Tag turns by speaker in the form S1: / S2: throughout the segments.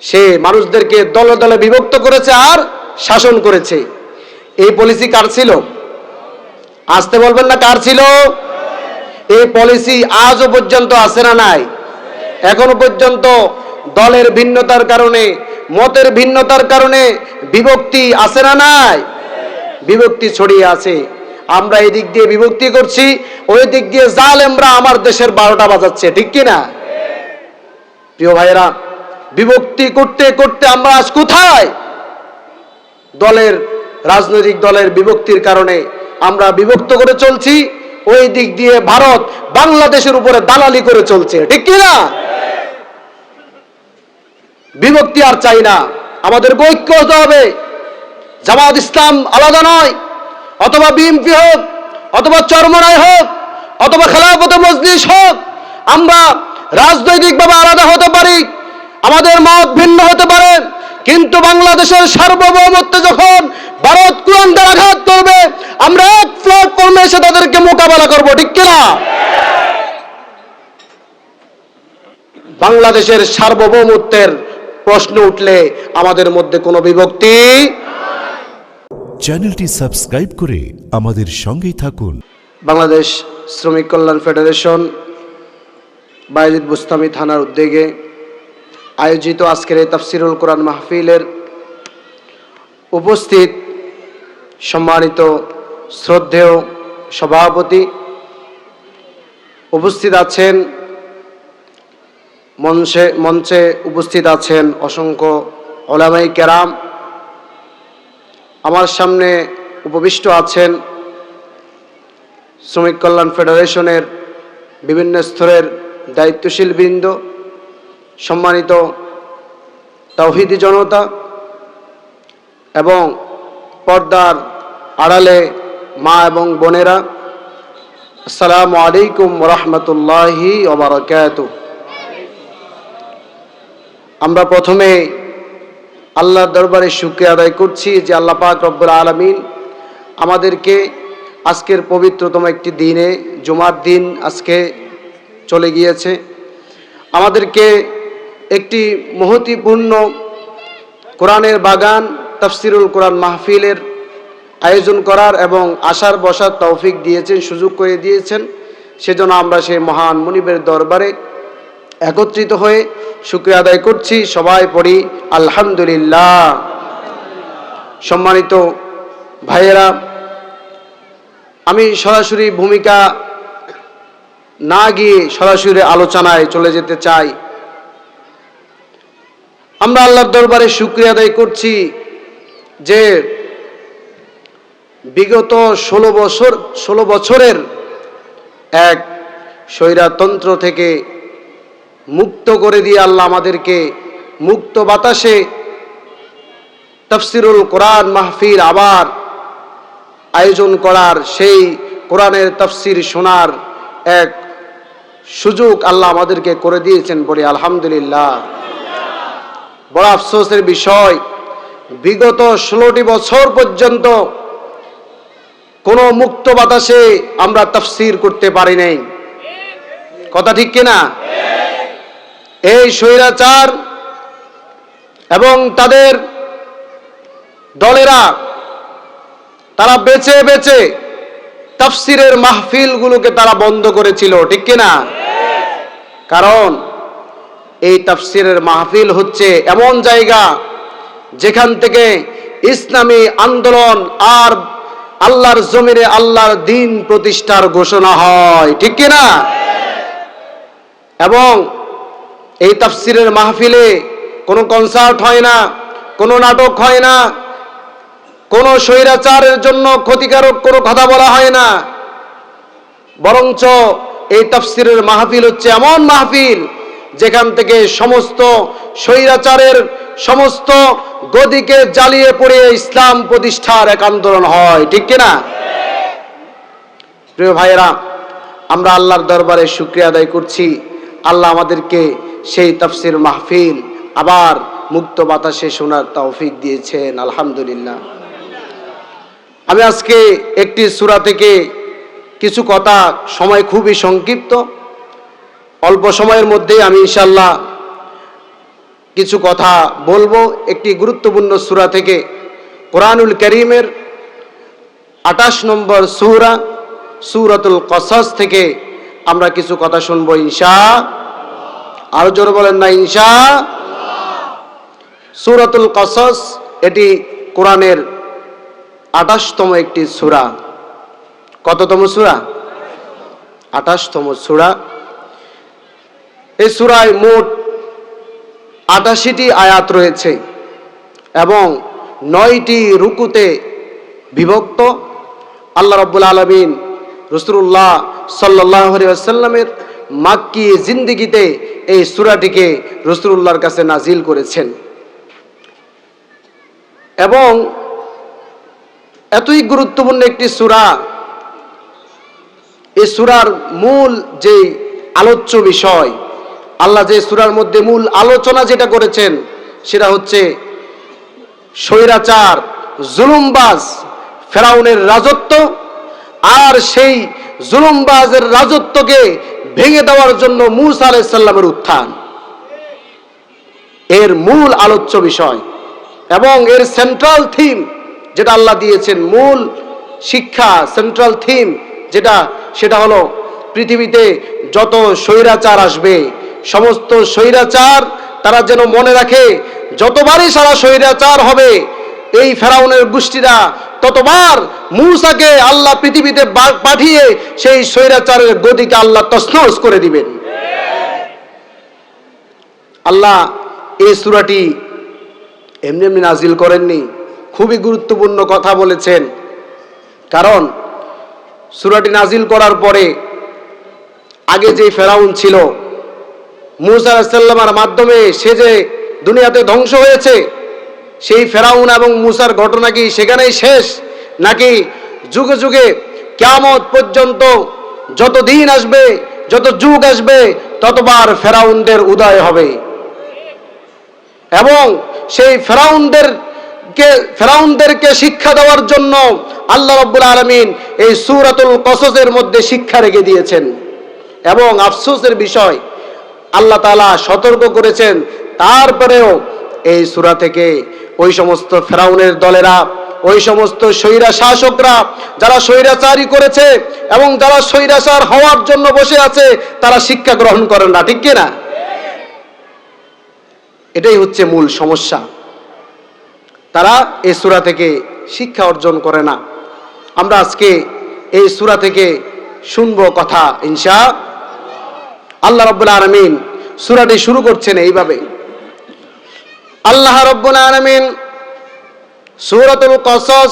S1: সে মানুষদেরকে দলে দলে বিভক্ত করেছে আর শাসন করেছে। এই পলিসি কার ছিল? আসতে বলবেন না, কার ছিল? এই পলিসি আজও পর্যন্ত আছে না নাই? এখনো পর্যন্ত দলের ভিন্নতার কারণে, মতের ভিন্নতার কারণে বিভক্তি আছে না নাই? বিভক্তি ছড়িয়ে আছে। আমরা এই দিক দিয়ে বিভক্তি করছি, ওই দিক দিয়ে জালেমরা আমার দেশের 12টা বাজাচ্ছে, ঠিক কি না? প্রিয় ভাইয়েরা, বিভক্তি করতে করতে আমরা আজ কোথায়? দলের, রাজনৈতিক দলের বিভক্তির কারণে আমরা বিভক্ত করে চলছি। ওই দিক দিয়ে ভারত বাংলাদেশের উপরে দালালি করে চলছে, ঠিক কি না? বিভক্তি আর চাই না, আমাদের ঐক্য হতে হবে। জামাত ইসলাম আলাদা নয়, অথবা বিএনপি হোক, অথবা চরমনাই হোক, অথবা খেলাফত মজলিস হোক, আমরা রাজনৈতিকভাবে আলাদা হতে পারি, আমাদের মত ভিন্ন হতে পারে, কিন্তু বাংলাদেশের সার্বভৌমত্বে যখন ভারত কোরআন দ্বারা আঘাত করবে, আমরা এক প্ল্যাটফর্মে এসে তাদেরকে মোকাবেলা করব, ঠিক কিনা? বাংলাদেশের সার্বভৌমত্বের প্রশ্ন উঠলে আমাদের মধ্যে কোনো বিভক্তি।
S2: চ্যানেলটি সাবস্ক্রাইব করে আমাদের সঙ্গেই থাকুন।
S1: বাংলাদেশ শ্রমিক কল্যাণ ফেডারেশন বায়েজিদ বুস্তামি থানার উদ্যোগে আয়োজিত আজকের এই তাফসিরুল কোরআন মাহফিলের উপস্থিত সম্মানিত শ্রদ্ধেয় সভাপতি, উপস্থিত আছেন মঞ্চে উপস্থিত আছেন অসংখ্য উলামায়ে কেরাম, আমার সামনে উপবিষ্ট আছেন শ্রমিক কল্যাণ ফেডারেশনের বিভিন্ন স্তরের দায়িত্বশীল বৃন্দ, সম্মানিত তাওহীদি জনতা এবং পর্দার আড়ালে মা এবং বোনেরা, আসসালামু আলাইকুম ওয়া রাহমাতুল্লাহি ওয়া বারাকাতুহু। আমরা প্রথমে আল্লাহর দরবারে শুকরিয়া আদায় করছি যে আল্লাহ পাক রব্বুল আলামিন আমাদেরকে আজকের পবিত্রতম একটি দিনে, জুমার দিন আজকে চলে গিয়েছে, আমাদেরকে একটি মহতীপূর্ণ কোরআনের বাগান তাফসিরুল কোরআন মাহফিলের আয়োজন করার এবং আসার বসার তৌফিক দিয়েছেন, সুযোগ করে দিয়েছেন। সেজন্য আমরা সেই মহান মুনিবের দরবারে একত্রিত হয়ে শুকরিয়া আদায় করছি। সবাই পড়ি আলহামদুলিল্লাহ। সম্মানিত ভাইয়েরা, আমি সরাসরি ভূমিকা না গিয়ে সরাসরি আলোচনায় চলে যেতে চাই। আমরা আল্লাহর দরবারে শুকরিয়া আদায় করছি যে বিগত 16 বছরের এক স্বৈরতন্ত্র থেকে মুক্ত করে দিয়ে আল্লাহ আমাদেরকে মুক্ত বাতাসে তাফসিরুল কোরআন মাহফিল আবার আয়োজন করার, সেই কোরআনের তাফসির শোনার এক সুযোগ আল্লাহ আমাদেরকে করে দিয়েছেন, বলি আলহামদুলিল্লাহ। বড় আফসোসের বিষয়, বিগত 16টি বছর পর্যন্ত কোনো মুক্ত বাতাসে আমরা তাফসির করতে পারি নাই, কথা ঠিক কিনা? এই স্বৈরাচার এবং তাদের দলেরা তারা বেছে বেছে তাফসিরের মাহফিলগুলোকে তারা বন্ধ করেছিল, ঠিক কিনা? কারণ এই তাফসিরের মাহফিল হচ্ছে এমন জায়গা যেখান থেকে ইসলামী আন্দোলন আর আল্লাহর জমিনে আল্লাহর দ্বীন প্রতিষ্ঠার ঘোষণা হয়, ঠিক কিনা? এবং এই তাফসিরের মাহফিলে কোনো কনসার্ট হয় না, কোনো নাটক হয় না, কোনো স্বৈরাচারের জন্য ক্ষতিকারক কোনো কথা বলা হয় না, বরঞ্চ এই তাফসিরের মাহফিল হচ্ছে এমন মাহফিল যেখান থেকে সমস্ত স্বৈরাচারের সমস্ত গদিকে জ্বালিয়ে পড়িয়ে ইসলাম প্রতিষ্ঠার এক আন্দোলন হয়, ঠিক কিনা? প্রিয় ভাইয়েরা, আমরা আল্লাহর দরবারে শুকরিয়া আদায় করছি, আল্লাহ আমাদেরকে সেই তাফসির মাহফিল আবার মুক্ত বাতাসে শোনার তৌফিক দিয়েছেন, আলহামদুলিল্লাহ। আমি আজকে একটি সূরা থেকে কিছু কথা, সময় খুবই সংক্ষিপ্ত, অল্প সময়ের মধ্যেই আমি ইনশাআল্লাহ কিছু কথা বলবো একটি গুরুত্বপূর্ণ সূরা থেকে, কোরআনুল কারীমের 28 নম্বর সূরা সূরাতুল কসস থেকে আমরা কিছু কথা শুনবো ইনশাআল্লাহ। আরো জোরে বলেন না ইনশাআল্লাহ। সূরাতুল কসস এটি কোরআনের 28তম একটি সূরা। কততম সূরা? 28তম সূরা। এই সূরায় মোট 88টি আয়াত রয়েছে এবং 9টি রুকুতে বিভক্ত। আল্লাহ রাব্বুল আলামিন রাসূলুল্লাহ সাল্লাল্লাহু আলাইহি ওয়াসাল্লামের মাক্কি জিন্দেগিতে এই সূরাটিকে রাসূলুল্লাহর কাছে নাজিল করেছেন এবং এতই গুরুত্বপূর্ণ একটি সূরা। এই সূরার মূল যে আলোচ্য বিষয়, আল্লাহ যে সূরার মধ্যে মূল আলোচনা যেটা করেছেন সেটা হচ্ছে স্বৈরাচার জুলুমবাজ ফেরাউনের রাজত্ব, আর সেই জুলুমবাজের রাজত্বকে ভেঙে দেওয়ার জন্য মূসা আলাইহিস সালামের উত্থান এর মূল আলোচ্য বিষয় এবং এর সেন্ট্রাল থিম যেটা আল্লাহ দিয়েছেন, মূল শিক্ষা সেন্ট্রাল থিম সেটা হলো পৃথিবীতে যত স্বৈরাচার আসবে সমস্ত স্বৈরাচার তারা যেন মনে রাখে যতবারই সারা স্বৈরাচার হবে এই ফেরাউনের গোষ্ঠীরা ততবার মূসাকে আল্লাহ পৃথিবীতে পাঠিয়ে সেই স্বৈরাচারের গদিকে আল্লাহ তছনছ করে দিবেন। আল্লাহ এই সূরাটি এমনি এমনি নাজিল করেননি, খুবই গুরুত্বপূর্ণ কথা বলেছেন। কারণ সূরাটি নাজিল করার পরে আগে যে ফেরাউন ছিল মূসা আলাইহিস সালামের মাধ্যমে সে যে দুনিয়াতে ধ্বংস হয়েছে, সেই ফেরাউন এবং মূসার ঘটনা কি সেখানেই শেষ, নাকি যুগে যুগে কিয়ামত পর্যন্ত যত দিন আসবে যত যুগ আসবে ততবার ফেরাউনদের উদয় হবে এবং সেই ফেরাউনদেরকে শিক্ষা দেওয়ার জন্য আল্লাহ রাব্বুল আলামিন এই সূরাতুল কসসের মধ্যে শিক্ষা রেখে দিয়েছেন। এবং আফসোসের বিষয় আল্লাহ তাআলা সতর্ক করেছেন, তারপরেও এই সূরা থেকে ওই সমস্ত ফেরাউনের দলেরা, ওই সমস্ত স্বৈরা শাসকরা যারা স্বৈরাচারী করেছে এবং যারা স্বৈরাচার হওয়ার জন্য বসে আছে তারা শিক্ষা গ্রহণ করেন না, ঠিক কিনা? এটাই হচ্ছে মূল সমস্যা, তারা এই সূরা থেকে শিক্ষা অর্জন করে না। আমরা আজকে এই সূরা থেকে শুনবো কথা ইনশাআল্লাহ। আল্লাহ রাব্বুল আলামিন সূরাটি শুরু করছেন এইভাবে। আল্লাহ রাব্বুল আলামিন সূরাতুল কসস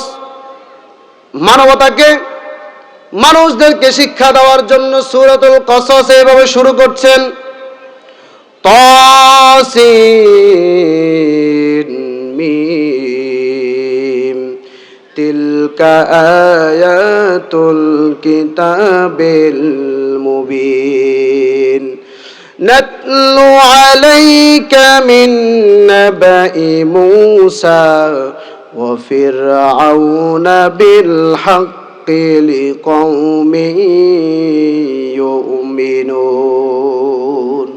S1: মানবতাকে, মানুষদেরকে শিক্ষা দেওয়ার জন্য সূরাতুল কসস এইভাবে শুরু করছেন। তাসিন মিম তিলকা আয়াতুল কিতাবিল মুবিন নাতলু আলাইকা মিন নাবাই মূসা ওয়া ফিরআউনা বিল হাক্কি লিকওমিন ইউমিনুন।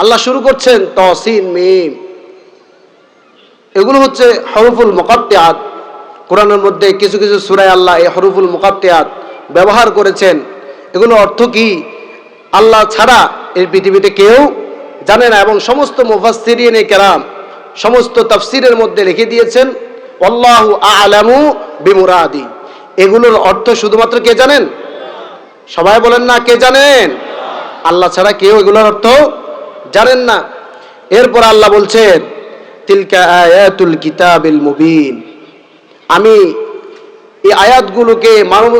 S1: আল্লাহ শুরু করছেন তাসিন মিম, এগুলো হচ্ছে হরফুল মুকাত্তিআত। কোরআনের মধ্যে কিছু কিছু সূরায় আল্লাহ এই হরফুল মুকাত্তিআত ব্যবহার করেছেন। এগুলো অর্থ কি আল্লাহ ছাড়া এই পৃথিবীতে কেউ জানে না এবং সমস্ত মুফাসসিরিনে কেরাম সমস্ত তাফসীরের মধ্যে লিখে দিয়েছেন আল্লাহু আ'লামু বিমুরাদি। এগুলোর অর্থ শুধুমাত্র কে জানেন? সবাই বলেন না, কে জানেন? আল্লাহ ছাড়া কেউ এগুলোর অর্থ জানেন না। এরপর আল্লাহ বলছেন তিলকা আয়াতুল কিতাবিল মুবিন, আমি এই আয়াতগুলোকে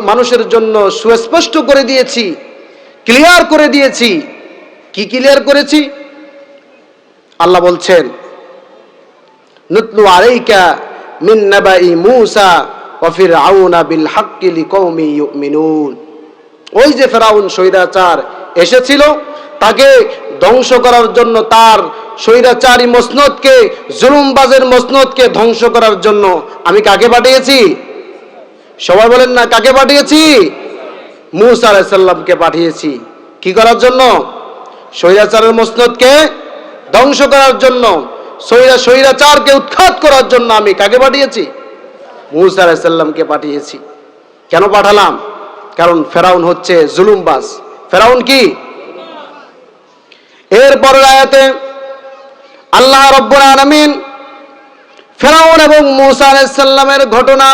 S1: মানুষের জন্য সুস্পষ্ট করে দিয়েছি, ক্লিয়ার করে দিয়েছি। কি ক্লিয়ার করেছি? আল্লাহ বলছেন নুতলু আলাইকা মিন নাবাই মূসা ওয়া ফিরআউনা বিল হাক্কি লিকওমি ইউমিনুন। ওই যে ফেরাউন স্বৈরাচার এসেছিল, তাকে ধ্বংস করার জন্য, তার স্বৈরাচারী মসনদকে, জুলুমবাজের মসনদকে ধ্বংস করার জন্য আমি কাকে পাঠিয়েছি? সবাই বলেন না, কাকে পাঠিয়েছি? মূসা আলাইহিস সালামকে পাঠিয়েছি। কি করার জন্য? স্বৈরাচারের মসনদকে ধ্বংস করার জন্য। স্বৈরাচারকে উৎখাত করার জন্য আমি কাকে পাঠিয়েছি? মূসা আলাইহিস সালামকে পাঠিয়েছি। কেন পাঠালাম? কারণ ফেরাউন হচ্ছে জুলুমবাজ। ফেরাউন কি? এরপরের আয়াতে আল্লাহ রাব্বুল আলামিন ফেরাউন এবং মূসা আলাইহিস সালামের ঘটনা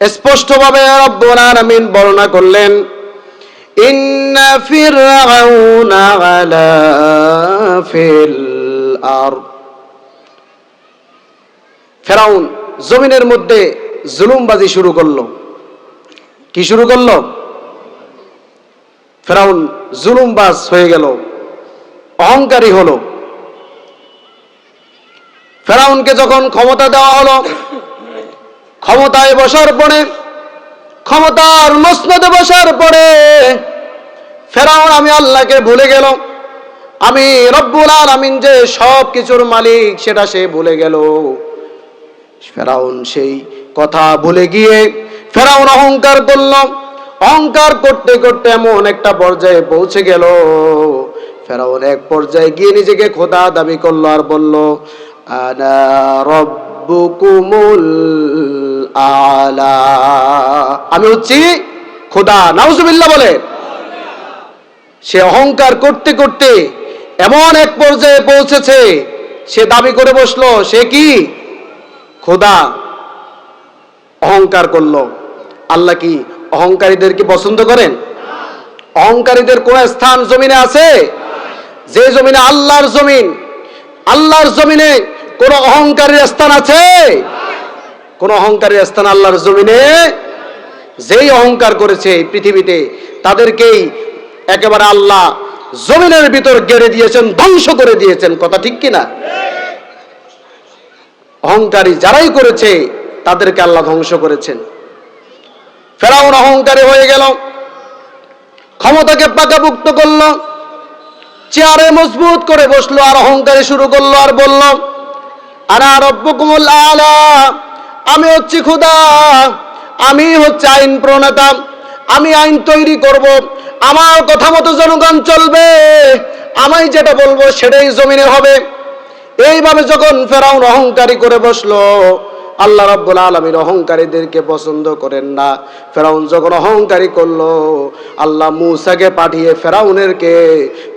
S1: স্পষ্টভাবে রাব্বুল আলামিন বর্ণনা করলেন। ইন্না ফিরআউনা আলা ফিল আরদ, ফেরাউন জমিনের মধ্যে জুলুমবাজি শুরু করলো। কি শুরু করলো? ফেরাউন জুলুমবাজ হয়ে গেল, অহংকারী হলো। ফেরাউনকে যখন ক্ষমতা দেওয়া হলো, ক্ষমতায় বসার পরে, ক্ষমতার মসনদে বসার পরে ফেরাউন আমি আল্লাহকে ভুলে গেল। আমি রব্বুল আলামিন যে সব কিছুর মালিক সেটা সে ভুলে গেল। ফেরাউন সেই কথা ভুলে গিয়ে ফেরাউন অহংকার করল। অহংকার করতে করতে এমন একটা পর্যায়ে পৌঁছে গেল, ফেরাউন এক পর্যায়ে গিয়ে নিজেকে খোদা দাবি করলো আর বলল, আনা রব্বুকুমুল আলা, আমি হচ্ছি খোদা। নাউজুবিল্লাহ বলে। সে অহংকার করতে করতে এমন এক পর্যায়ে পৌঁছেছে, সে দাবি করে বসলো সে কি খোদা। অহংকার করলো। আল্লাহ কি অহংকারীদেরকে পছন্দ করেন? অহংকারীদের কোন স্থান জমিনে আছে? যে জমিনে আল্লাহর জমিন, আল্লাহর জমিনে কোন অহংকারীর স্থান আছে? কোন অহংকারীর স্থান আল্লাহর জমিনে? যেই অহংকার করেছে পৃথিবীতে তাদেরকেই একেবারে আল্লাহ জমিনের ভিতর গেড়ে দিয়েছেন, ধ্বংস করে দিয়েছেন। কথা ঠিক কিনা? অহংকারী যারাই করেছে তাদেরকে আল্লাহ ধ্বংস করেছেন। ফেরাউন অহংকারী হয়ে গেল, ক্ষমতাকে পাকাপুক্ত করলো, চেয়ারে মজবুত করে বসলো আর অহংকারী শুরু করলো আর বলল, আনা রব্বুকুমুল আলা, আমি হচ্ছি খোদা, আমি হচ্ছে আইন প্রণেতা, আমি আইন তৈরি করব, আমার কথা মতো জনগণ চলবে, আমি যেটা বলবো সেটাই জমিনে হবে। এইভাবে যখন ফেরাউন অহংকারী করে বসলো, আল্লাহ রাব্বুল আলামিন অহংকারীদেরকে পছন্দ করেন না। ফেরাউন যখন অহংকারী করলো, আল্লাহ মূসাকে পাঠিয়ে ফেরাউনেরকে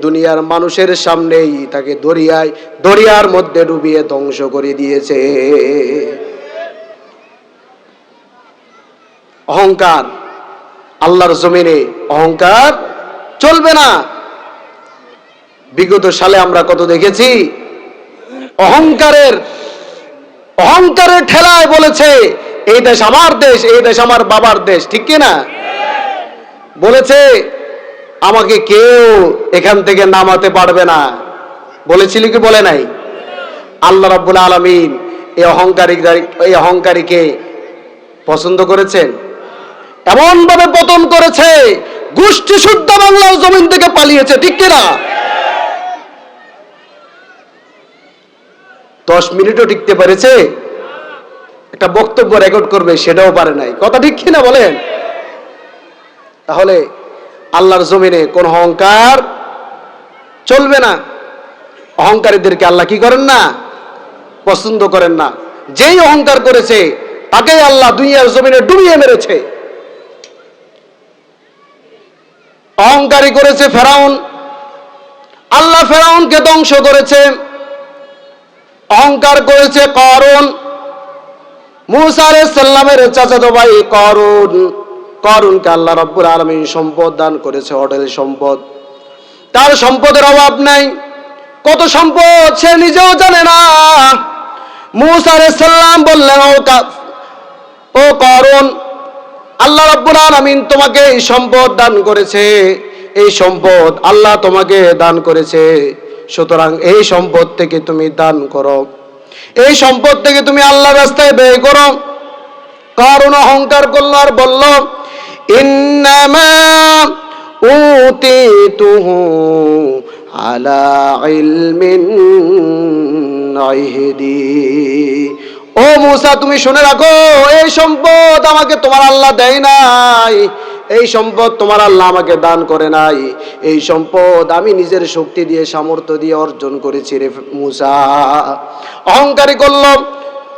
S1: দুনিয়ার মানুষের সামনেই তাকে দরিয়ার মধ্যে ডুবিয়ে ধ্বংস করে দিয়েছে। অহংকার আল্লাহর জমিনে অহংকার চলবে না। বিগত সালে আমরা কত দেখেছি, অহংকারের ঠেলায় বলেছে এই দেশ আমার দেশ, এই দেশ আমার বাবার দেশ। ঠিক কিনা? বলেছে আমাকে কেউ এখান থেকে নামাতে পারবে না। বলেছিল কি বলে নাই? আল্লাহ রাব্বুল আলামিন এই অহংকারীকে পছন্দ করেছেন, এমন ভাবে পতন করেছে গোষ্ঠী শুদ্ধ বাংলার জমিন থেকে পালিয়েছে। ঠিক কিনা? 10 মিনিটও টিকতে পেরেছে? একটা বক্তব্য রেকর্ড করবে সেটাও পারে নাই। কথা ঠিক কিনা বলেন? তাহলে আল্লাহর জমিনে কোন অহংকার চলবে না। অহংকারীদেরকে আল্লাহ কি করেন না? পছন্দ করেন না। যেই অহংকার করেছে তাকেই আল্লাহ দুনিয়ার জমিনে ডুবিয়ে মেরেছে। অহংকারী করেছে ফেরাউন, আল্লাহ ফেরাউনকে ধ্বংস করেছে। অহংকার করেছে করুন, মূসা আলাইহিস সালামের চাচাতো ভাই করুনকে আল্লাহ রাব্বুল আলামিন সম্পদ দান করেছে, অঢেল সম্পদ। তার সম্পদের অভাব নাই। কত সম্পদ সে নিজেও জানে না। মূসা আলাইহিস সালাম বললেন, ও করুন, আল্লাহ রাব্বুল আলামিন তোমাকে এই সম্পদ দান করেছে, এই সম্পদ আল্লাহ তোমাকে দান করেছে, সুতরাং এই সম্পদ থেকে তুমি দান করো, এই সম্পদ থেকে তুমি আল্লাহর রাস্তায় ব্যয় করো। করুন অহংকার করল আর বলল, ইন্নামা উতিতুহু আলা ইলমিন ইনদি। ও মূসা, তুমি শুনে রাখো, এই সম্পদ আমাকে তোমার আল্লাহ দেয় নাই, এই সম্পদ তোমার আল্লাহ আমাকে দান করে নাই, এই সম্পদ আমি নিজের শক্তি দিয়ে সামর্থ্য দিয়ে অর্জন করেছি রে মূসা। অহংকারী করলো,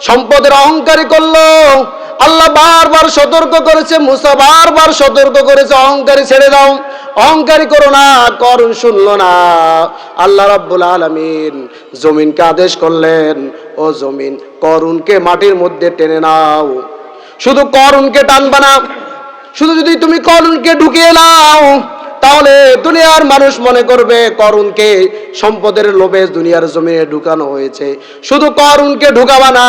S1: সম্পদের অহংকারী করলো। আল্লাহ বারবার সতর্ক করেছে, মূসা বারবার সতর্ক করেছে, অহংকারী ছেড়ে দাও, অহংকারী করো না। করুন শুনলো না। আল্লাহ রাব্বুল আলামিন জমিনকে আদেশ করলেন, ও জমিন করুনকে মাটির মধ্যে টেনে নাও। শুধু করুনকে টানবা না, শুধু যদি তুমি করুনকে ঢুকিয়ে নাও তাহলে দুনিয়ার মানুষ মনে করবে করুনকে সম্পদের লোভে দুনিয়ার জমিনে ঢুকানো হয়েছে। শুধু করুনকে ঢুকাবা না,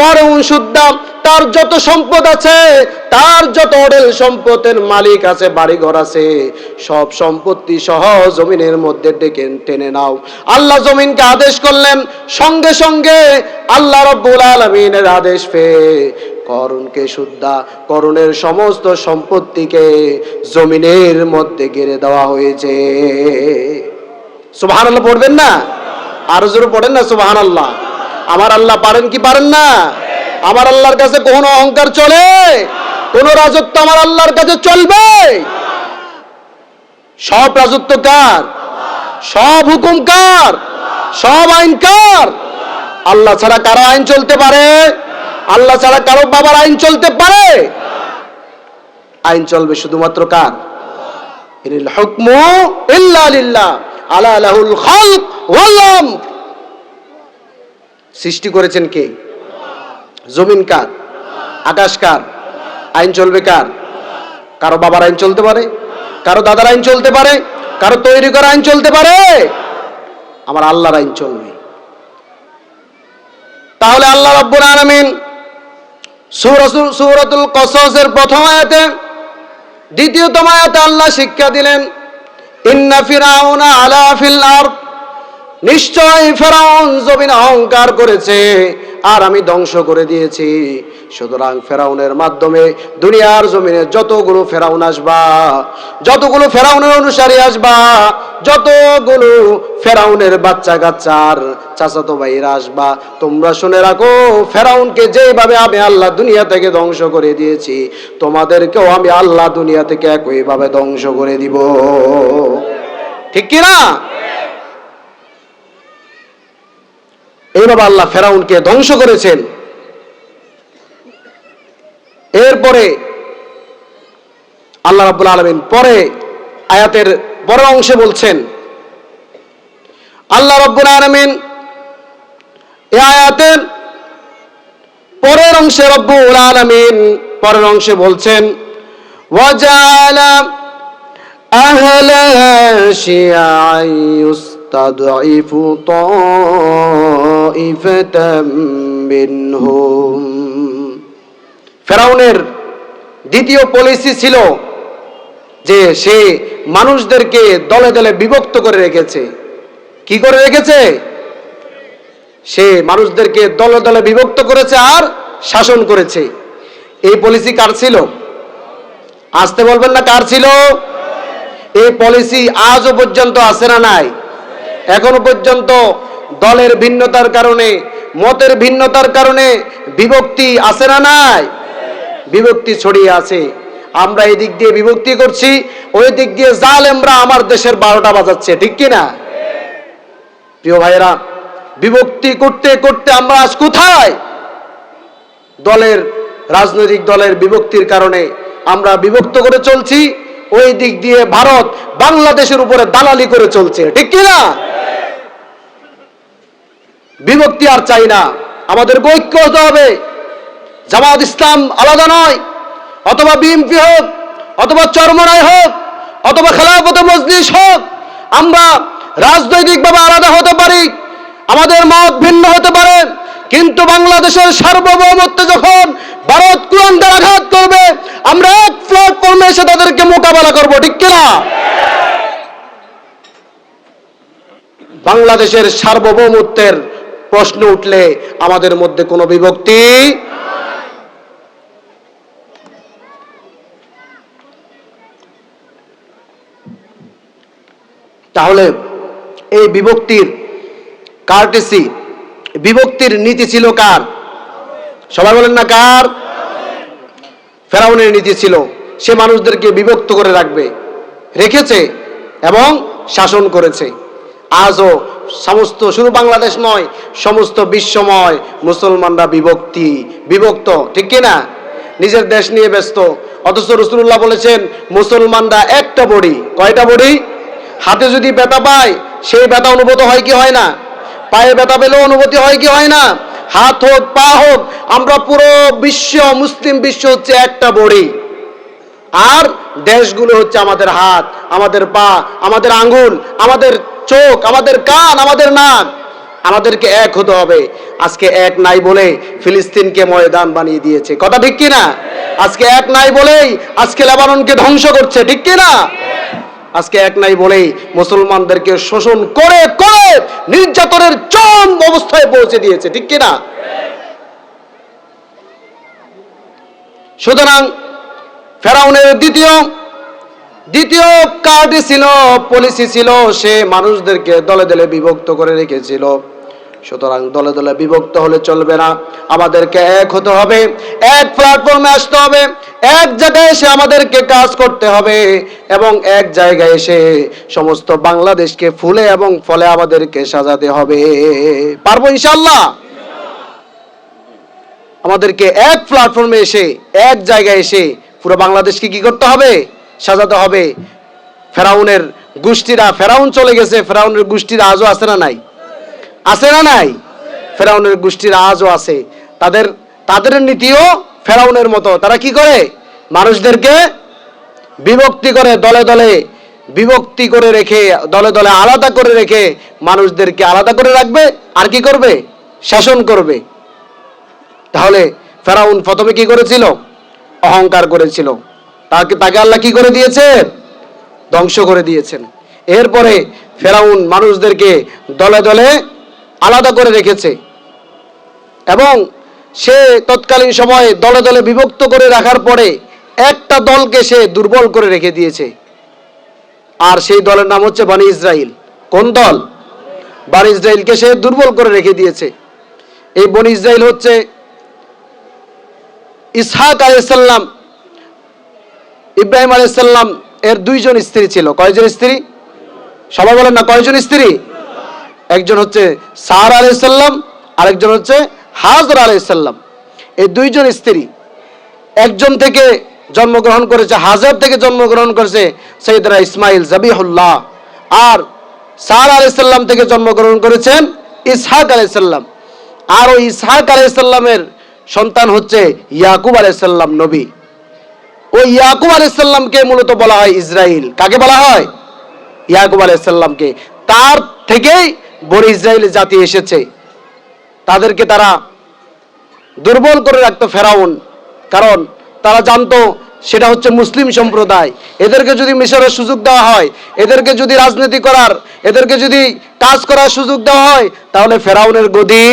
S1: করুন শুদ্ধা তার যত সম্পদ আছে, তার যত অঢেল সম্পদের মালিক আছে, বাড়িঘর আছে, সব সম্পত্তি সহ জমিনের মধ্যে ডেকে টেনে নাও। আল্লাহ জমিনকে আদেশ করলেন, সঙ্গে সঙ্গে আল্লাহ রাব্বুল আলামিনের আদেশ পেয়ে করুনকে শুদ্ধা করুনের সমস্ত সম্পত্তিকে জমিনের মধ্যে গেড়ে দেওয়া হয়েছে। সুবহানাল্লাহ পড়বেন না? আরো জোরে পড়েন না সুবহানাল্লাহ। আমার আল্লাহ পারেন কি পারেন না? আমার আল্লাহর কাছে কোনো অহংকার চলে? কোন রাজত্ব আমার আল্লাহর কাছে চলবে? সব রাজত্ব কার? সব হুকুম কার? সব আইন কার? আল্লাহ ছাড়া কারো আইন চলতে পারে? আল্লাহ ছাড়া কারো বাবার আইন চলতে পারে? আইন চলবে শুধুমাত্র কার? ইনিল হুকমু ইল্লা লিল্লাহ আলা লাহুল খালক ওয়াল আমর। সৃষ্টি করেছেন কে? জমিন কার? আকাশ কার? আইন চলবে কার? কারো বাবার আইন চলতে পারে? কারো দাদার আইন চলতে পারে? কারো তৈরি করা আইন চলতে পারে? আমার আল্লাহর আইন চলবে। তাহলে আল্লাহ রাব্বুল আলামিন সূরাতুল কসসের প্রথম আয়াতে, দ্বিতীয়তম আয়াতে আল্লাহ শিক্ষা দিলেন, ইন্না ফিরাউনা আলা ফিল আরদ, নিশ্চয় ফেরাউন জমিনে অহংকার করেছে আর আমি ধ্বংস করে দিয়েছি। সুতরাং ফেরাউনের মাধ্যমে দুনিয়ার জমিনে যতগুলো ফেরাউন আসবা, যতগুলো ফেরাউনের অনুসারী আসবা, যতগুলো ফেরাউনের বাচ্চা কাচ্চার চাচাতো ভাইরা আসবা, তোমরা শুনে রাখো ফেরাউনকে যেভাবে আমি আল্লাহ দুনিয়া থেকে ধ্বংস করে দিয়েছি, তোমাদেরকেও আমি আল্লাহ দুনিয়া থেকে একইভাবে ধ্বংস করে দিব। ঠিক কি না? এইভাবে আল্লাহ ফেরাউনকে ধ্বংস করেছেন। এরপরে আল্লাহ রাব্বুল আলামিন পরে আয়াতের পরের অংশে বলছেন, আল্লাহ রাব্বুল আলামিন এই আয়াতের পরের অংশে রাব্বুল আলামিন পরের অংশে বলছেন, ওয়াজালা আহলাহা শিয়া'আন ইস্তাদঈফু তা'iফাতাম মিনহুম। ফেরাউনের দ্বিতীয় পলিসি ছিল যে সে মানুষদেরকে দলে দলে বিভক্ত করে রেখেছে। কি করে রেখেছে? সে মানুষদেরকে দলে দলে বিভক্ত করেছে আর শাসন করেছে। এই পলিসি কার ছিল? আসতে বলবেন না কার ছিল? এই পলিসি আজও পর্যন্ত আছে না নাই? এখনো পর্যন্ত দলের ভিন্নতার কারণে, মতের ভিন্নতার কারণে বিভক্তি আছে না নাই? বিভক্তি ছড়িয়ে আছে। আমরা এই দিক দিয়ে বিভক্তি করছি, ওই দিক দিয়ে জালেমরা আমার দেশের 12টা বাজাচ্ছে। ঠিক কি না? প্রিয় ভাইয়েরা, বিভক্তি করতে করতে আমরা আজ কোথায়? দলের, রাজনৈতিক দলের বিভক্তির কারণে আমরা বিভক্ত করে চলছি। ওই দিক দিয়ে ভারত বাংলাদেশের উপরে দালালি করে চলছে। ঠিক কি না? বিভক্তি আর চাই না, আমাদের ঐক্য হতে হবে। জামাত ইসলাম আলাদা নয়, অথবা বিএনপি হোক, অথবা চরমনাই হোক, অথবা খেলাফত মজলিস হোক, আমরা রাজনৈতিকভাবে আলাদা হতে পারি, আমাদের মত ভিন্ন হতে পারে, কিন্তু বাংলাদেশের সার্বভৌমত্বে যখন ভারত কোরআন দ্বারা আঘাত করবে, আমরা এক প্ল্যাটফর্মে এসে তাদেরকে মোকাবেলা করব। ঠিক কিনা? বাংলাদেশের সার্বভৌমত্বের প্রশ্ন উঠলে আমাদের মধ্যে কোনো বিভক্তি, তাহলে এই বিভক্তির কার্টেসি, বিভক্তির নীতি ছিল কার? সবাই বলেন না কার? ফেরাউনের নীতি ছিল। সে মানুষদেরকে বিভক্ত করে রেখেছে এবং শাসন করেছে। আজও সমস্ত, শুধু বাংলাদেশ নয়, সমস্ত বিশ্বময় মুসলমানরা বিভক্ত, ঠিক কিনা? নিজের দেশ নিয়ে ব্যস্ত। অথচ রাসূলুল্লাহ বলেছেন মুসলমানরা একটা বডি। কয়টা বডি? হাতে যদি ব্যথা পায় সেই ব্যথা অনুভূত হয় কি হয় না? পায়ে ব্যথা পেলেও অনুভূতি হয় কি হয় না? হাত হোক পা হোক, আমরা পুরো মুসলিম বিশ্ব হচ্ছে একটা বডি। আর দেশগুলো হচ্ছে আমাদের হাত, আমাদের পা, আমাদের আঙ্গুল, আমাদের চোখ, আমাদের কান, আমাদের নাক। আমাদেরকে এক হতে হবে। আজকে এক নাই বলে ফিলিস্তিনকে ময়দান বানিয়ে দিয়েছে, কথা ঠিক কিনা? আজকে এক নাই বলেই আজকে লেবাননকে ধ্বংস করছে, ঠিক কিনা? আজকে এক নাই বলেই মুসলমানদেরকে শোষণ করে করে নির্যাতনের চরম অবস্থায় পৌঁছে দিয়েছে, ঠিক কিনা? সুতরাং ফেরাউনের দ্বিতীয় কার্ডে ছিল, পলিসি ছিল, সে মানুষদেরকে দলে দলে বিভক্ত করে রেখেছিল। সুতরাং দলে দলে বিভক্ত হলে চলবে না, আমাদেরকে এক হতে হবে, এক প্ল্যাটফর্মে আসতে হবে, এক জায়গায় এসে আমাদেরকে কাজ করতে হবে এবং এক জায়গায় এসে সমস্ত বাংলাদেশকে ফুলে এবং ফলে আমাদেরকে সাজাতে হবে। পারবো ইনশাআল্লাহ? আমাদেরকে এক প্ল্যাটফর্মে এসে, এক জায়গায় এসে পুরো বাংলাদেশকে কি করতে হবে? সাজাতে হবে। ফেরাউনের গোষ্ঠীরা, ফেরাউন চলে গেছে, ফেরাউনের গোষ্ঠীরা আজও আছে না নাই? আছে না নাই? ফেরাউনের গোষ্ঠীরা আজও আছে। তাদের নীতিও ফেরাউনের মতো। তারা কি করে? মানুষদেরকে বিভক্তি করে, দলে দলে বিভক্তি করে রেখে, দলে দলে আলাদা করে রেখে মানুষদেরকে আলাদা করে রাখবে আর কি করবে? শাসন করবে। তাহলে ফেরাউন প্রথমে কি করেছিল? অহংকার করেছিল। তাকে আল্লাহ কি করে দিয়েছে? ধ্বংস করে দিয়েছেন। এরপরে ফেরাউন মানুষদেরকে দলে দলে আলাদা করে রেখেছে এবং সে তৎকালীন সময়ে দলে দলে বিভক্ত করে রাখার পরে একটা দলকে সে দুর্বল করে রেখে দিয়েছে। আর সেই দলের নাম হচ্ছে বনি ইসরাইল। কোন দল? বনি ইসরাইলকে সে দুর্বল করে রেখে দিয়েছে। এই বনি ইসরাইল হচ্ছে ইসহাক আলাইহিস সালাম, ইব্রাহিম আলাইহিস সালাম এর দুইজন স্ত্রী ছিল। কয়জন স্ত্রী? সবাই বলেন না, কয়জন স্ত্রী? একজন হচ্ছে সারা আলাইহিস সালাম, আরেকজন হচ্ছে হাজরা আলাইহিস সালাম। এই দুইজন স্ত্রী, একজন থেকে জন্মগ্রহণ করেছে, হাজার থেকে জন্মগ্রহণ করেছে সাইয়েদনা ইসমাইল জাবিহুল্লাহ, আর সারা আলাইহিস সালাম থেকে জন্মগ্রহণ করেছেন ইসহাক আলাইহিস সালাম। আর ওই ইসহাক আলাইহিস সালামের সন্তান হচ্ছে ইয়াকুব আলাইহিস সালাম, নবী। ওই ইয়াকুব আলাইহিস সালামকে মূলত বলা হয় ইসরাইল। কাকে বলা হয়? ইয়াকুব আলাইহিস সালামকে। তার থেকেই বনি ইসরাইল জাতি এসেছে। তাদেরকে তারা দুর্বল করে রাখতো ফেরাউন, কারণ তারা জানতো সেটা হচ্ছে মুসলিম সম্প্রদায়। এদেরকে যদি মিশরের সুযোগ দেওয়া হয়, এদেরকে যদি রাজনীতি করার, এদেরকে যদি কাজ করার সুযোগ দেওয়া হয়, তাহলে ফেরাউনের গদি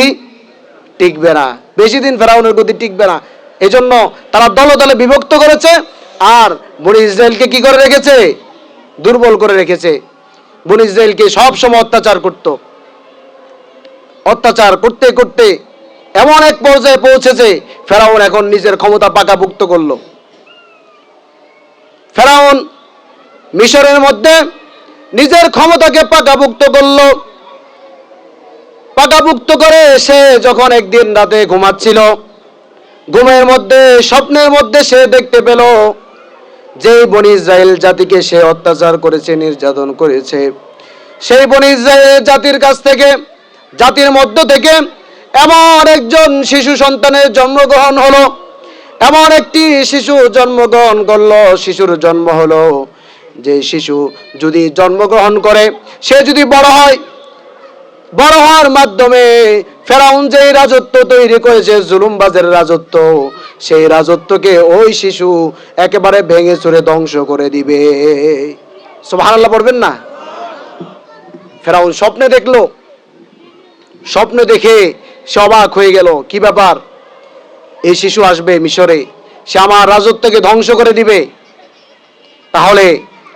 S1: টিকবে না, বেশি দিন ফেরাউনের গদি টিকবে না। এজন্য তারা দলে দলে বিভক্ত করেছে আর বনি ইসরাইলকে কি করে রেখেছে? দুর্বল করে রেখেছে। বনি ইসরাইলকে সব সময় অত্যাচার করত। অত্যাচার করতে করতে এমন এক পর্যায়ে পৌঁছেছে ফেরাউন এখন নিজের ক্ষমতা পাকাপোক্ত করলো। ফেরাউন মিশরের মধ্যে নিজের ক্ষমতাকে পাকাপোক্ত করলো। পাকাপোক্ত করে সে যখন একদিন রাতে ঘুমাচ্ছিল, ঘুমের মধ্যে, স্বপ্নের মধ্যে সে দেখতে পেল যে বনি ইসরাইল জাতিকে সে অত্যাচার করেছে, নির্যাতন করেছে, সেই বনি ইসরাইল জাতির কাছ থেকে, জাতির মধ্য থেকে এমন একজন শিশু সন্তানের জন্মগ্রহণ হলো। এমন একটি শিশু জন্মগ্রহণ করলো, শিশুর জন্ম হলো, যে শিশু যদি জন্মগ্রহণ করে, সে যদি বড় হয়, বড় হওয়ার মাধ্যমে ফেরাউন যে রাজত্ব তৈরি করেছে, জুলুমবাজের রাজত্ব, সেই রাজত্বকে ওই শিশু একেবারে ভেঙে চুরে ধ্বংস করে দিবে। সুবহানাল্লাহ পড়বেন না? ফেরাউন স্বপ্নে দেখলো, স্বপ্ন দেখে সে অবাক হয়ে গেল। কি ব্যাপার? এই শিশু আসবে মিশরে, সে আমার রাজত্বকে ধ্বংস করে দিবে। তাহলে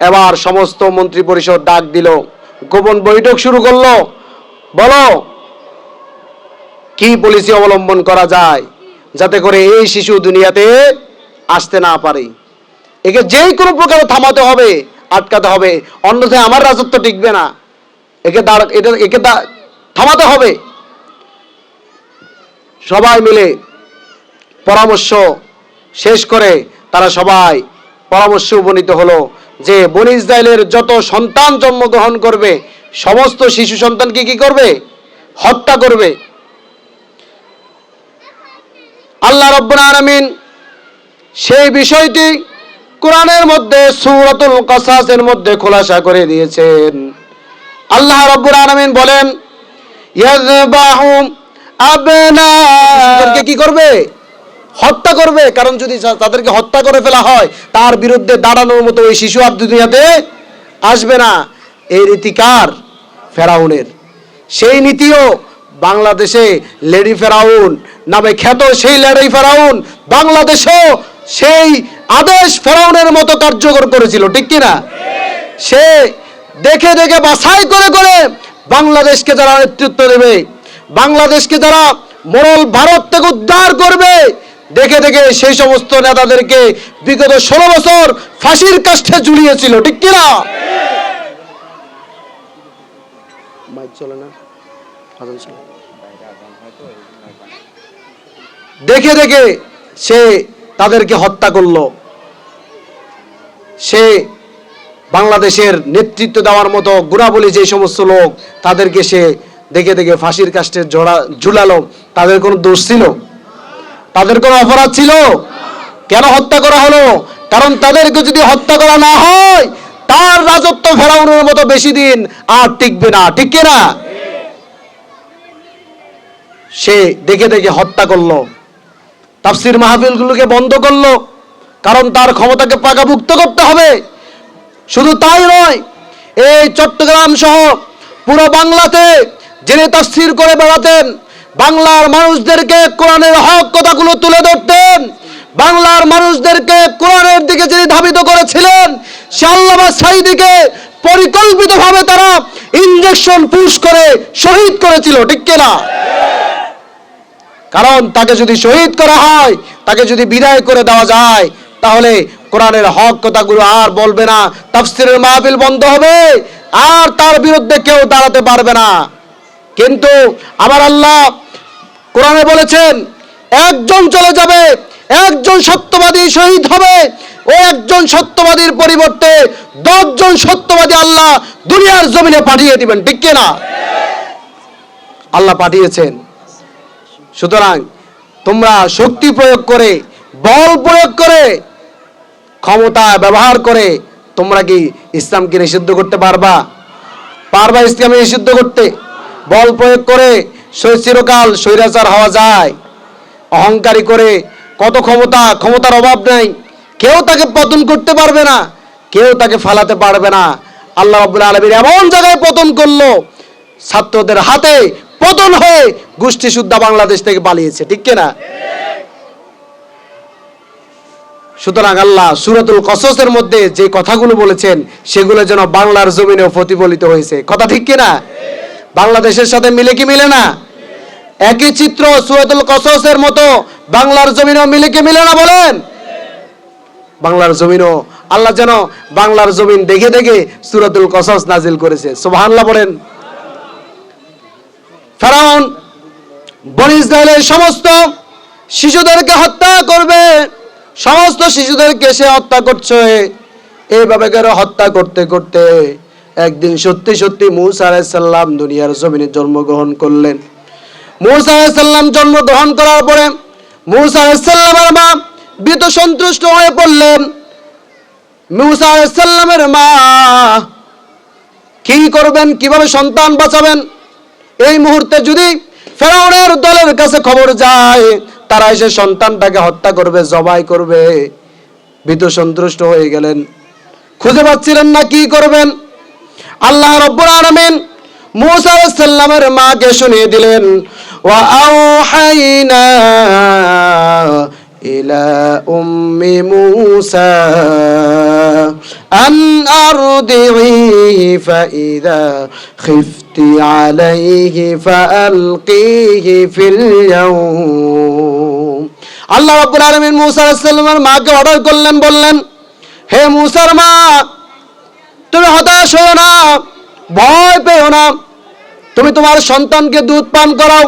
S1: এবার সমস্ত মন্ত্রী পরিষদ ডাক দিল, গোপন বৈঠক শুরু করলো। বলো কি পলিসি অবলম্বন করা যায় যাতে করে এই শিশু দুনিয়াতে আসতে না পারে। একে যেই কোনো প্রকারে থামাতে হবে, আটকাতে হবে, অন্যথায় আমার রাজত্ব টিকবে না। একে থামাতে হবে। সবাই মিলে পরামর্শ শেষ করে তারা সবাই পরামর্শে উপনীত হলো যে বনী ইসরাইলের যত সন্তান জন্মগ্রহণ করবে সমস্ত শিশু সন্তানকে কি করবে? হত্যা করবে। আল্লাহ রাব্বুল আলামিন সেই বিষয়টি কোরআনের মধ্যে সূরাতুল কাসাসের মধ্যে খোলাসা করে দিয়েছেন। আল্লাহ রাব্বুল আলামিন বলেন, ইয়াযবাহু আবনাকে কি করবে? হত্যা করবে। কারণ যদি তাদেরকে হত্যা করে ফেলা হয়, তার বিরুদ্ধে দাঁড়ানোর মতো ওই শিশু আর দুনিয়াতে আসবে না। এই রীতি কার? ফেরাউনের। সেই নীতিও বাংলাদেশে লেডি ফেরাউন নামে খ্যাত সেই লেডি ফেরাউন বাংলাদেশেও সেই আদেশ ফেরাউনের মতো কার্যকর করেছিল, ঠিক কিনা? সে দেখে দেখে বাছাই করে করে বাংলাদেশকে যারা নেতৃত্ব দেবে, বাংলাদেশকে যারা মোড়ল ভারত থেকে উদ্ধার করবে, দেখে দেখে সেই সমস্ত নেতাদেরকে বিগত 16 বছর ফাঁসির কাষ্ঠে ঝুলিয়েছিল, ঠিক কিনা? দেখে দেখে সে তাদেরকে হত্যা করলো। সে বাংলাদেশের নেতৃত্ব দেওয়ার মতো গুণাবলী যে সমস্ত লোক, তাদেরকে সে দেখে দেখে ফাঁসির কাষ্ঠে ঝুলালো। তাদের কোনো দোষ ছিল? তাদের কোনো অপরাধ ছিল? কেন হত্যা করা হলো? কারণ তাদেরকে যদি হত্যা করা না হয়, তার রাজত্ব ফেরাউনের মতো বেশি দিন আর টিকবে না, ঠিক কিনা? সে দেখে দেখে হত্যা করলো, তাফসীর মাহফিলগুলোকে বন্ধ করলো, কারণ তার ক্ষমতাকে পাকাভুক্ত করতে হবে। শুধু তাই নয়, এই চট্টগ্রাম সহ পুরো বাংলাতে যিনি তাফসীর করে বেড়াতেন, বাংলার মানুষদেরকে কোরআনের হক কথাগুলো তুলে ধরতেন, বাংলার মানুষদেরকে কোরআনের দিকে যিনি ধাবিত করেছিলেন, সে আল্লামা সাঈদীকে পরিকল্পিতভাবে তারা ইনজেকশন পুশ করে শহীদ করেছিল, ঠিক কিনা? কারণ তাকে যদি শহীদ করা হয়, তাকে যদি বিদায় করে দেওয়া যায়, তাহলে কোরআনের হক কথাগুলো আর বলবে না, তাফসীরের মাহফিল বন্ধ হবে, আর তার বিরুদ্ধে কেউ দাঁড়াতে পারবে না। কিন্তু আমার আল্লাহ কোরআনে বলেছেন, একজন চলে যাবে, একজন সত্যবাদী শহীদ হবে, ও একজন সত্যবাদীর পরিবর্তে 10 জন সত্যবাদী আল্লাহ দুনিয়ার জমিনে পাঠিয়ে দিবেন, ঠিক কিনা? আল্লাহ পাঠিয়েছেন। সুতরাং তোমরা শক্তি প্রয়োগ করে, বল প্রয়োগ করে, ক্ষমতা ব্যবহার করে তোমরা কি ইসলামকে নিষিদ্ধ করতে পারবা? পারবা ইসলামকে নিষিদ্ধ করতে? বল প্রয়োগ করে চিরকাল স্বৈরাচার হওয়া যায়? অহংকারী করে কত ক্ষমতার অভাব নাই, কেউ তাকে পতন করতে পারবে না, কেউ তাকে ফালাতে পারবে না। আল্লাহ রাব্বুল আলামিন এমন জায়গায় পতন করলো, ছাত্রদের হাতে পতন হয়ে গোষ্ঠী সুদ্ধা বাংলাদেশ থেকে পালিয়েছে, ঠিক কিনা? সুতরাং আল্লাহ সূরাতুল কসসের মধ্যে যে কথাগুলো বলেছেন, সেগুলো যেন বাংলার জমিনেও প্রতিফলিত হয়েছে, কথা ঠিক কিনা? বাংলাদেশের সাথে মিলে কি মিলে না? একই চিত্র সূরাতুল কসসের মতো বাংলার জমিনেও মিলে কি মিলে না বলেন? বাংলার জমিনও আল্লাহ যেন বাংলার জমিন দেখে দেখে সূরাতুল কসস নাজিল করেছে, সুবহানাল্লাহ বলেন। ফেরাউন বনী ইসরাইলের সমস্ত শিশুদেরকে হত্যা করবে, সমস্ত শিশুদেরকে সে হত্যা করছে। এইভাবে করে হত্যা করতে করতে একদিন সত্যি সত্যি মূসা আলাইহিস সালাম দুনিয়ার জমিনে জন্মগ্রহণ করলেন। মূসা আলাইহিস সালাম জন্মগ্রহণ করার পরে মূসা আলাইহিস সালামের মা ভীত সন্তুষ্ট হয়ে পড়লেন। মূসা আলাইহিস সালামের মা কি করবেন, কিভাবে সন্তান বাঁচাবেন? এই মুহূর্তে যদি ফেরাউনের দলের কাছে খবর যায়, তারা এসে সন্তানটাকে হত্যা করবে, জবাই করবে। ভীত সন্তুষ্ট হয়ে গেলেন, খুঁজে পাচ্ছিলেন না কি করবেন। আল্লাহ রাব্বুল আলামিন মূসা আলাইহিস সালামের মাকে শুনিয়ে দিলেন, ওয়া আওহাইনা ইলা উম্মি মূসা আন আরদিহি ফাইদা খিফতি আলাইহি ফাআলকিহি ফিল ইয়াউম। আল্লাহ রাব্বুল আলামিন মূসা আলাইহিস সালামের মাকে অর্ডার করলেন, বললেন, হে মূসার মা, তুমি হতাশ হও না, ভয় পেও না, তুমি তোমার সন্তানকে দুধ পান করাও।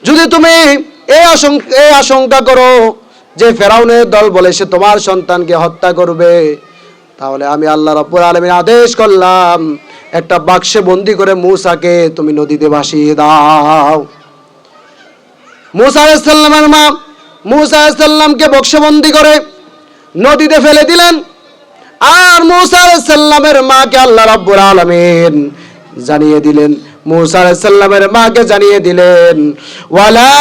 S1: যদি তুমি এই আশঙ্কা করো যে ফেরাউনের দল বলে সে তোমার সন্তানকে হত্যা করবে, তাহলে আমি আল্লাহ রাব্বুল আলামিন আদেশ করলাম একটা বাক্সে বন্দি করে মূসাকে তুমি নদীতে ভাসিয়ে দাও। মূসা আলাইহিস সালামের মা মূসা আলাইহিস সালামকে বাক্সে বন্দি করে নদীতে ফেলে দিলেন। আর মূসা আলাইহিস সালামের মাকে আল্লাহ রাব্বুল আলামিন জানিয়ে দিলেন, মূসা আলাইহিস সালামের মাকে জানিয়ে দিলেন, ওয়ালা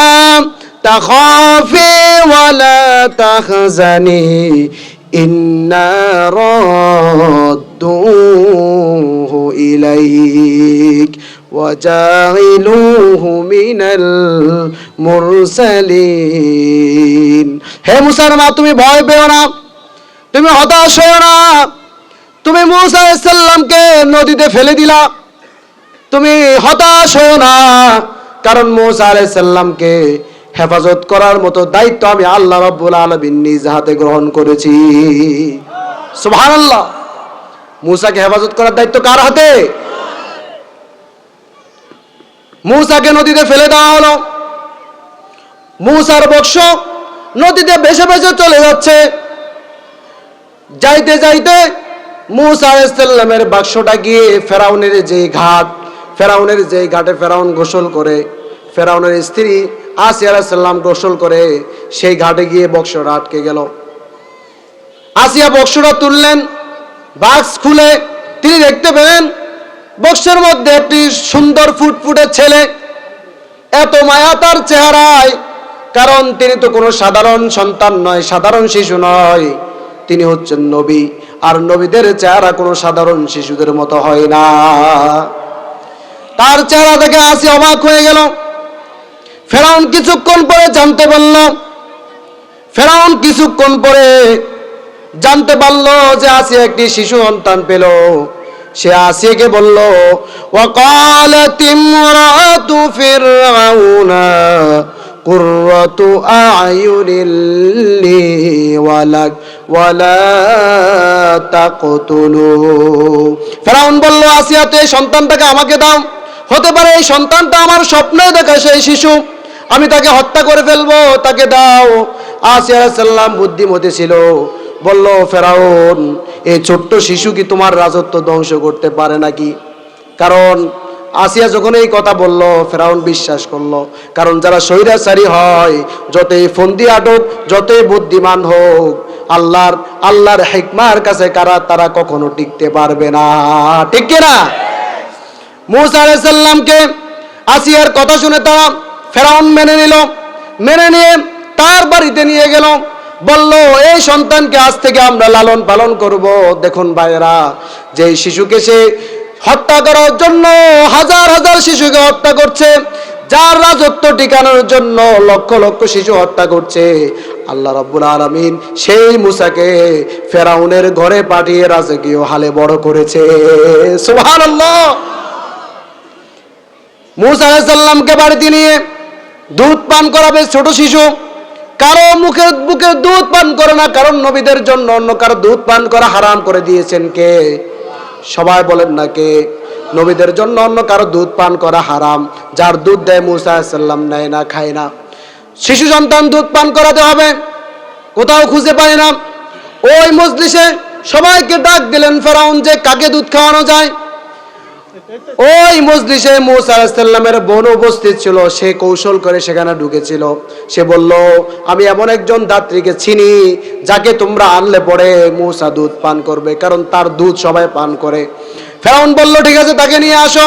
S1: তাখাফি ওয়ালা তাহজানি ইন্না রাদ্দুহু ইলাইক ওয়া জাইলুহু মিনাল মুরসালিন। হে মূসার মা, তুমি ভয় পেও না, তুমি হতাশ হও না, তুমি মূসা আলাইহিস সালামকে নদীতে ফেলে দিলা, তুমি হতাশ হও না, কারণ মূসা আলাইহিস সালামকে হেফাজত করার মতো দায়িত্ব আমি আল্লাহ রাব্বুল আলামিন নিজ হাতে গ্রহণ করেছি। সুবহানাল্লাহ। মূসাকে হেফাজত করার দায়িত্ব কার হাতে? মূসাকে নদীতে ফেলে দেওয়া হলো। মূসার বংশ নদীতে ভেসে ভেসে চলে যাচ্ছে। যাইতে যাইতে মূসা আলাইহিস সালামের বাক্সটা গিয়ে ফেরাউনের যে ঘাটে ফেরাউন গোসল করে, ফেরাউনের স্ত্রী আসিয়া আলাইহিস সালাম গোসল করে, সেই ঘাটে গিয়ে বক্সটা আটকে গেল। আসিয়া বক্সটা তুললেন, বাক্স খুলে তিনি দেখতে পেলেন বক্সের মধ্যে একটি সুন্দর ফুটফুটে ছেলে। এত মায়া তার চেহারায়, কারণ তিনি তো কোনো সাধারণ সন্তান নয়, সাধারণ শিশু নয়, তিনি হচ্ছেন নবী। আর নবীদের চেহারা কোনো সাধারণ শিশুদের মতো হয় না। তার চেহারা দেখে আসি অবাক হয়ে গেল। ফেরাউন কিছুক্ষণ পরে জানতে পারল যে আসিয়া একটি শিশু সন্তান পেল। সে আসিয়াকে বলল, ওয়াকালাত ইমরাতু ফিরআউনা কুররাতু আ'য়ুনিল লি ওয়ালাক ওয়ালা তাকতুলু। ফেরাউন বলল, আসিয়া তো এই সন্তানটাকে আমাকে দাও, হতে পারে এই সন্তানটা আমার স্বপ্নে দেখা সেই শিশু, আমি তাকে হত্যা করে ফেলবো, তাকে দাও। আসিয়া আলাইহিস সালাম বুদ্ধিমতী ছিল, বলল, ফেরাউন এই ছোট্ট শিশু কি তোমার রাজত্ব ধ্বংস করতে পারে নাকি? কারণ আসিয়া যখন এই কথা বলল, ফেরাউন বিশ্বাস করলো। কারণ যারা স্বৈরাচারী হয়, যতই ফন্দি আটক, যতই বুদ্ধিমান হোক, আল্লাহর হিকমার কাছে তারা কখনো টিকতে পারবে না। ঠিক কিনা? মূসা আলাইহিস সালামকে আসিয়ার কথা শুনে তারা ফেরাউন মেনে নিয়ে তার বাড়িতে নিয়ে গেল। বলল, এই সন্তানকে আজ থেকে আমরা লালন পালন করব। দেখুন ভাইয়েরা, যে শিশুকে সে হত্যা করার জন্য হাজার হাজার শিশুকে হত্যা করছে, যার রাজত্ব টিকানোর জন্য লক্ষ লক্ষ শিশু হত্যা করছে, আল্লাহ রাব্বুল আলামিন সেই মূসাকে ফেরাউনের ঘরে পাঠিয়ে রাজকীয় হালে বড় করেছে। সুবহানাল্লাহ। মূসা আলাইহিস সালামকে বাড়িতে নিয়ে দুধ পান করাবে ছোট শিশু। কারো বুকে দুধ পান করে না, কারণ নবীদের জন্য অন্য কারো দুধ পান করা হারাম করে দিয়েছেন কে? সবাই বলেন না কে? নবীদের জন্য অন্য কারো দুধ পান করা হারাম। যার দুধ দেয় মূসা আলাইহিস সালাম নেয় না, খায় না। শিশু সন্তান দুধ পান করাতে হবে, কোথাও খুঁজে পায় না। ওই মজলিসে সবাইকে ডাক দিলেন ফেরাউন যে কাকে দুধ খাওয়ানো যায়। ওই মজলিসে মূসা আলাইহিস সালামের বোন উপস্থিত ছিল। সে কৌশল করে সেখানে ঢুকেছিল। সে বলল, আমি এমন একজন দাত্রীকে চিনি যাকে তোমরা আনলে পরে মূসা দুধ পান করবে, কারণ তার দুধ সবাই পান করে। ফেরাউন বলল, ঠিক আছে, তাকে নিয়ে আসো।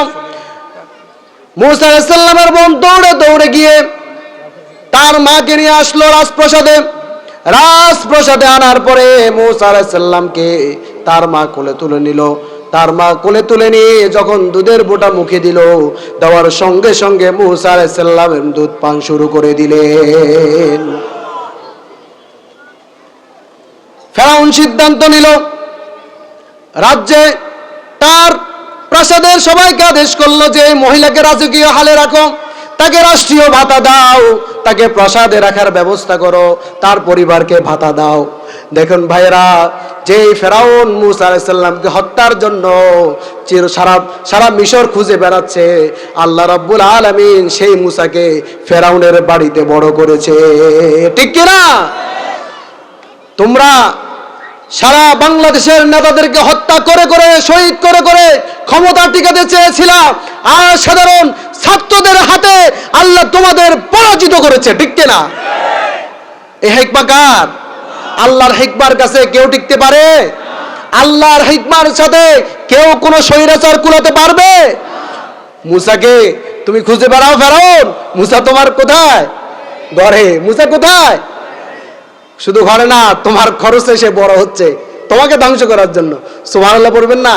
S1: মূসা আলাইহিস সালামের বোন দৌড়ে গিয়ে তার মাকে নিয়ে আসলো রাজপ্রাসাদে আনার পরে মূসা আলাইহিস সালামকে তার মা কোলে তুলে নিল। তার মা কোলে তুলে নিয়ে যখন দুধের বোঁটা মুখে দিল, দেওয়ার সঙ্গে সঙ্গে মূসা আলাইহিস সালাম দুধ পান শুরু করে দিলেন। ফেরাউন সিদ্ধান্ত নিল, রাজ্যে তার প্রাসাদের সবাইকে আদেশ করলো যে এই মহিলাকে রাজকীয় হালে রাখো, তাকে রাষ্ট্রীয় ভাতা দাও, তাকে প্রাসাদে রাখার ব্যবস্থা করো, তার পরিবারকে ভাতা দাও। দেখুন ভাইরা, যে ফেরাউন মূসা আলাইহিস সালামকে হত্যার জন্য সারা মিশর খুঁজে বেড়াচ্ছে, আল্লাহ রাব্বুল আলামিন সেই মূসাকে ফেরাউনের বাড়িতে বড় করেছে। ঠিক কি না? তোমরা সারা বাংলাদেশের নেতাদেরকে হত্যা করে করে, শহীদ করে করে ক্ষমতা টিকাতে চেয়েছিলা, আর সাধারণ ছাত্রদের হাতে আল্লাহ তোমাদের পরাজিত করেছে। ঠিক কি না? এই হিকমা কার? আল্লাহর হিকমার কাছে কেউ টিকতে পারে? আল্লাহর হিকমার সাথে কেউ কোনো স্বৈরাচার কুলাতে পারবে? মূসাকে তুমি খুঁজে বেড়াও ফেরাউন, মূসা তোমার কোথায়? ঘরে। মূসা কোথায়? শুধু ঘরে না, তোমার খরচে সে বড় হচ্ছে তোমাকে ধ্বংস করার জন্য। সুবহানাল্লাহ পড়বেন না?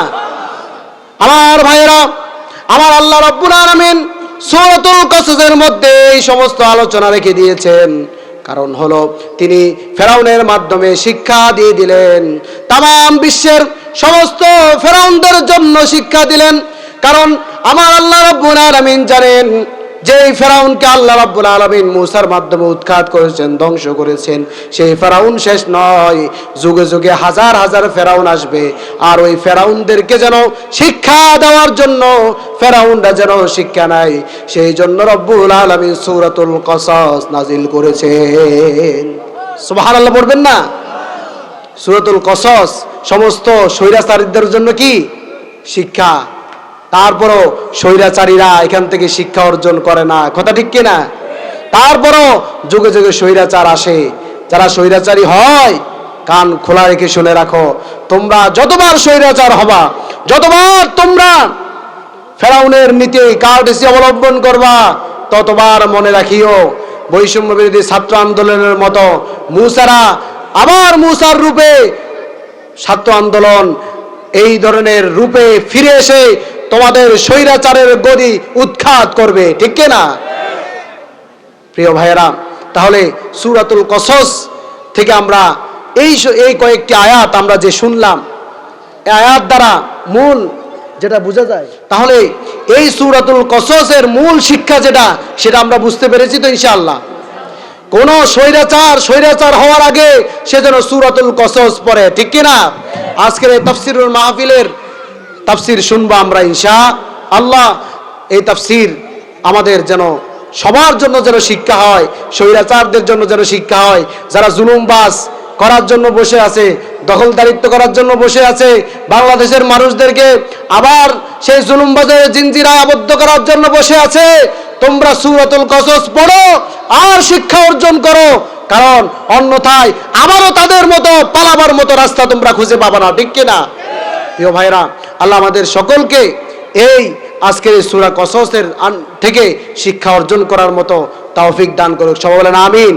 S1: আমার ভাইয়েরা, আমার আল্লাহ রাব্বুল আলামিন সূরাতুল কসসের মধ্যে এই সমস্ত আলোচনা রেখে দিয়েছেন। কারণ হলো তিনি ফেরাউনের মাধ্যমে শিক্ষা দিয়ে দিলেন, তাম বিশ্বের সমস্ত ফেরাউনদের জন্য শিক্ষা দিলেন। কারণ আমার আল্লাহ রাব্বুল আলামিন জানেন যে ফেরাউনকে আল্লাহ রাব্বুল আলামিন মূসার মাধ্যমে উৎখাত করেছেন, ধ্বংস করেছেন, সেই ফেরাউন শেষ নয়, যুগে যুগে হাজার হাজার ফেরাউন আসবে। আর ওই ফেরাউনদেরকে যেন শিক্ষা দেওয়ার জন্য, ফেরাউনরা যেন শিক্ষা নেয়, সেই জন্য রব্বুল আলামিন সূরাতুল কসস নাজিল করেছেন। সুবহানাল্লাহ পড়বেন না? সূরাতুল কসস সমস্ত স্বৈরাচারীদের জন্য কি শিক্ষা। তারপরও স্বৈরাচারীরা এখান থেকে শিক্ষা অর্জন করে না, কথা ঠিক কিনা? তারপরও যুগে যুগে স্বৈরাচার আসে। যারা স্বৈরাচারী হয়, কান খোলা রেখে শুনে রাখো, তোমরা যতবার স্বৈরাচার হবা, যতবার তোমরা ফেরাউনের নীতি কার্টেসি অবলম্বন করবা, ততবার মনে রাখিও বৈষম্য বিরোধী ছাত্র আন্দোলনের মতো মূসারা আবার মূসার রূপে ছাত্র আন্দোলন এই ধরনের রূপে ফিরে এসে তোমাদের স্বৈরাচারের গদি উৎখাত করবে। ঠিক না প্রিয় ভাইয়েরা? তাহলে সূরাতুল কসস থেকে আমরা এই কয়েকটি আয়াত আমরা যে শুনলাম, এই আয়াত দ্বারা মূল যেটা বোঝা যায়, তাহলে এই সূরাতুল কসসের মূল শিক্ষা যেটা, সেটা আমরা বুঝতে পেরেছি তো ইনশাআল্লাহ। কোন স্বৈরাচার হওয়ার আগে সে যেন সূরাতুল কসস পড়ে। ঠিক কি না? আজকের এই তাফসীরুল মাহফিলের তাফসীর শুনবো আমরা ইনশাআল্লাহ। এই তাফসীর আমাদের যেন সবার জন্য যেন শিক্ষা হয়, স্বৈরাচারদের জন্য যেন শিক্ষা হয়, যারা জুলুমবাজ করার জন্য বসে আছে, দখলদারিত্ব করার জন্য বসে আছে, বাংলাদেশের মানুষদেরকে আবার সেই জুলুমবাজের জিনজিরায় আবদ্ধ করার জন্য বসে আছে। তোমরা সূরাতুল কসস পড়ো আর শিক্ষা অর্জন করো, কারণ অন্যথায় আবারও তাদের মতো পালাবার মতো রাস্তা তোমরা খুঁজে পাবে না। ঠিক কিনা প্রিয় ভাইরা? আল্লাহ আমাদের সকলকে এই আজকের এই সূরা কসসের থেকে শিক্ষা অর্জন করার মতো তৌফিক দান করুক। সবাই বলেন আমিন।